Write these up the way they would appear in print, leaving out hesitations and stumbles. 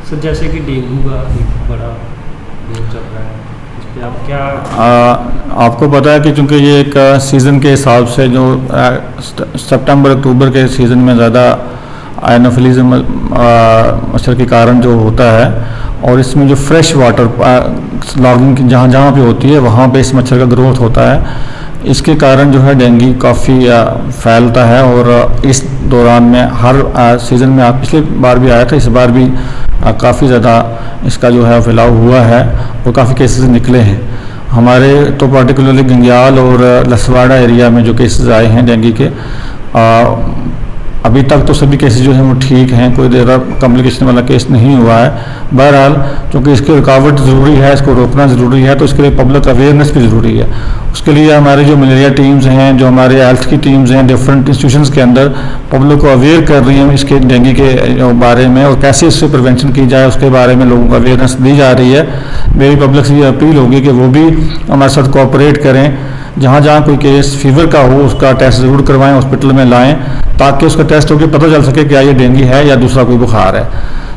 Sir जैसे कि dengue का एक बड़ा दौर चल रहा है, इस पे आप क्या आपको पता है कि चूँकि ये एक सीज़न के हिसाब से जो सितंबर अक्टूबर के सीज़न में ज़्यादा एनोफिलीज मच्छर के कारण जो होता है, और इसमें जो फ्रेश वाटर लॉगिंग की जहाँ जहाँ पे होती है वहाँ पे इस मच्छर का ग्रोथ होता है। इसके कारण जो है डेंगू काफ़ी फैलता है, और इस दौरान में हर सीज़न में आप पिछले बार भी आया था, इस बार भी काफ़ी ज़्यादा इसका जो है फैलाव हुआ है और काफ़ी केसेस निकले हैं। हमारे तो पर्टिकुलरली गंग्याल और लसवाड़ा एरिया में जो केसेस आए हैं डेंगू के, अभी तक तो सभी केसेस जो हैं वो ठीक हैं, कोई ज़्यादा कॉम्प्लिकेशन वाला केस नहीं हुआ है। बहरहाल क्योंकि इसकी रुकावट ज़रूरी है, इसको रोकना ज़रूरी है, तो इसके लिए पब्लिक अवेयरनेस भी ज़रूरी है। उसके लिए हमारी जो मलेरिया टीम्स हैं, जो हमारे हेल्थ की टीम्स हैं, डिफरेंट इंस्टीट्यूशंस के अंदर पब्लिक को अवेयर कर रही हैं इसके डेंगू के बारे में, और कैसे इससे प्रिवेंशन की जाए उसके बारे में लोगों को अवेयरनेस दी जा रही है। मेरी पब्लिक से ये अपील होगी कि वो भी हमारे साथ कोऑपरेट करें। जहाँ जहाँ कोई केस फीवर का हो उसका टेस्ट ज़रूर करवाएं, हॉस्पिटल में लाएं, ताकि उसका टेस्ट होकर पता चल सके क्या ये डेंगू है या दूसरा कोई बुखार है।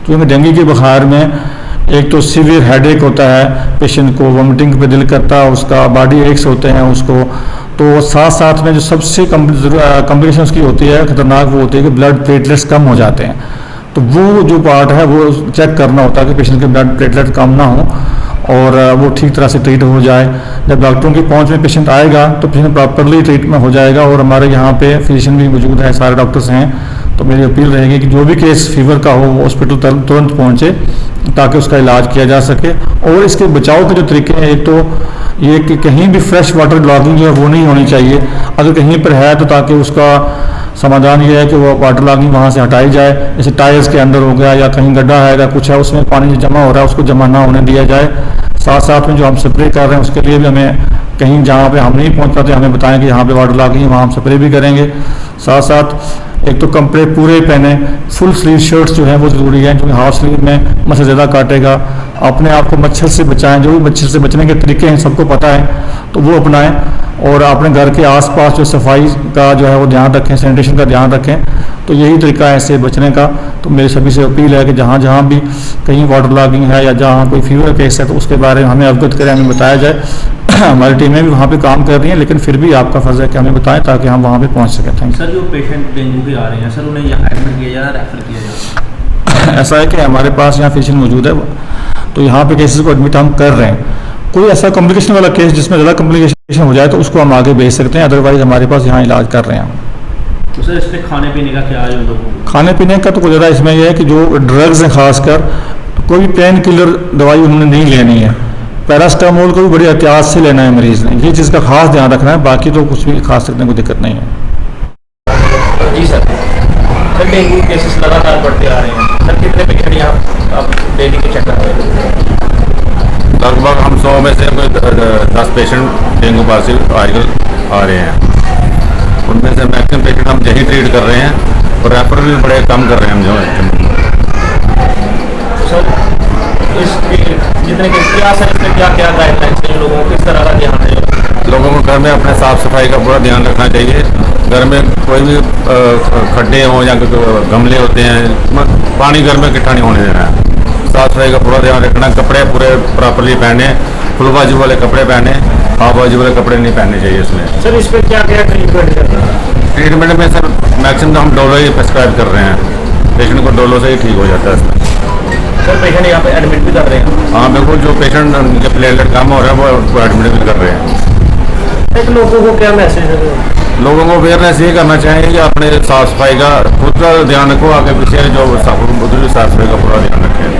क्योंकि डेंगू के बुखार में एक तो सीवियर हेडेक होता है, पेशेंट को वोमिटिंग पे दिल करता है, उसका बॉडी एक्स होते हैं उसको, तो साथ साथ में जो सबसे कॉम्प्लिकेशन उसकी होती है खतरनाक, वो होती है कि ब्लड प्लेटलेट्स कम हो जाते हैं। तो वो जो पार्ट है वो चेक करना होता है कि पेशेंट के ब्लड प्लेटलेट कम ना हो और वो ठीक तरह से ट्रीट हो जाए। जब डॉक्टरों की पहुंच में पेशेंट आएगा तो पेशेंट प्रॉपरली ट्रीटमेंट हो जाएगा, और हमारे यहाँ पे फिजिशियन भी मौजूद है, सारे डॉक्टर्स हैं। तो मेरी अपील रहेगी कि जो भी केस फीवर का हो वो हॉस्पिटल तुरंत पहुँचे ताकि उसका इलाज किया जा सके। और इसके बचाव के जो तरीके हैं, एक तो ये कि कहीं भी फ्रेश वाटर लॉगिंग जो है वो नहीं होनी चाहिए। अगर कहीं पर है तो ताकि उसका समाधान ये है कि वो वाटर लॉगिंग वहाँ से हटाई जाए, जैसे टायर्स के अंदर हो गया या कहीं गड्ढा है या कुछ है उसमें पानी जमा हो रहा है उसको जमा ना होने दिया जाए। साथ साथ में जो हम स्प्रे कर रहे हैं उसके लिए भी हमें कहीं जहाँ पे हम नहीं पहुँच पाते हमें बताएं कि यहाँ पे वाटर लॉगिंग है, वहाँ हम स्प्रे भी करेंगे। साथ साथ एक तो कपड़े पूरे पहने, फुल स्लीव शर्ट्स जो हैं वो ज़रूरी है, क्योंकि हाफ स्लीव में मच्छर ज़्यादा काटेगा। अपने आप को मच्छर से बचाएं, जो भी मच्छर से बचने के तरीके हैं सबको पता है तो वो अपनाएं, और अपने घर के आसपास जो सफाई का जो है वो ध्यान रखें, सैनिटेशन का ध्यान रखें। तो यही तरीका है इससे बचने का। तो मेरे सभी से अपील है कि जहाँ जहाँ भी कहीं वाटर लॉगिंग है या जहाँ कोई फीवर केस है तो उसके बारे में हमें अवगत करें, हमें बताया जाए। हमारी टीमें भी वहाँ पे काम कर रही हैं, लेकिन फिर भी आपका फ़र्ज़ है कि हमें बताएं ताकि हम वहाँ पे पहुँच सकें। Thank you. सर जो पेशेंट डेंगू के आ रहे हैं सर, उन्हें यहाँ एडमिट किया जा रहा है, रेफर किया जा रहा है? ऐसा है कि हमारे पास यहाँ फिजिशियन मौजूद है, तो यहाँ पे केसेस को एडमिट हम कर रहे हैं। कोई ऐसा कॉम्प्लिकेशन वाला केस जिसमें ज़्यादा कॉम्प्लिकेशन हो जाए तो उसको हम आगे भेज सकते हैं, अदरवाइज हमारे पास यहाँ इलाज कर रहे हैं। तो सर इस पर खाने पीने का क्या है लोगों को? खाने पीने का तो ज़्यादा इसमें यह है कि जो ड्रग्स हैं खासकर, कोई पेन किलर दवाई उन्होंने नहीं लेनी है। पैरास्टामोल को भी बड़ी एहतियात से लेना है मरीज़ ने, ये चीज़ का खास ध्यान रखना है। बाकी तो कुछ भी खा सकते हैं, कोई दिक्कत नहीं है। जी सर डेंगू केसेस लगातार बढ़ते आ रहे हैं सर, कितने पेशेंट यहाँ आप डेली के चेक कर रहे हैं? लगभग हम 100 में से कोई 10 पेशेंट डेंगू पॉजिटिव आजकल आ रहे हैं। उनमें से मैक्सिमम पेशेंट हम यही ट्रीट कर रहे हैं और रेफर भी बड़े कम कर रहे हैं हम जो। सर इसके जितने के क्या सर इसमें क्या क्या गाइडलाइंस हैं, लोगों को किस तरह का ध्यान है? लोगों को घर में अपने साफ़ सफाई का पूरा ध्यान रखना चाहिए। घर में कोई भी खड्डे हों या गमले होते हैं, पानी घर में इकट्ठा नहीं होने देना है। साफ सफाई का पूरा ध्यान रखना, कपड़े पूरे प्रॉपरली पहने, फुल बाजू वाले कपड़े पहने, हाफ बाजू वाले कपड़े नहीं पहनने चाहिए इसमें। सर इस पर क्या क्या ट्रीटमेंट करना है? ट्रीटमेंट में सर मैक्सिमम हम डोलो ही प्रेस्क्राइब कर रहे हैं, पेशेंट को डोलो से ही ठीक हो जाता है इसमें। सर पेशेंट यहाँ पे एडमिट भी कर रहे हैं? हाँ बिल्कुल, जो पेशेंट उनके प्लेटलेट कम हो रहा है वो एडमिट भी कर रहे हैं। एक लोगों को क्या मैसेज है? लोगों को अवेयरनेस ये करना चाहिए कि अपने साफ सफाई का खुद का ध्यान रखो, आगे पीछे जो साफ सफाई का पूरा ध्यान रखें।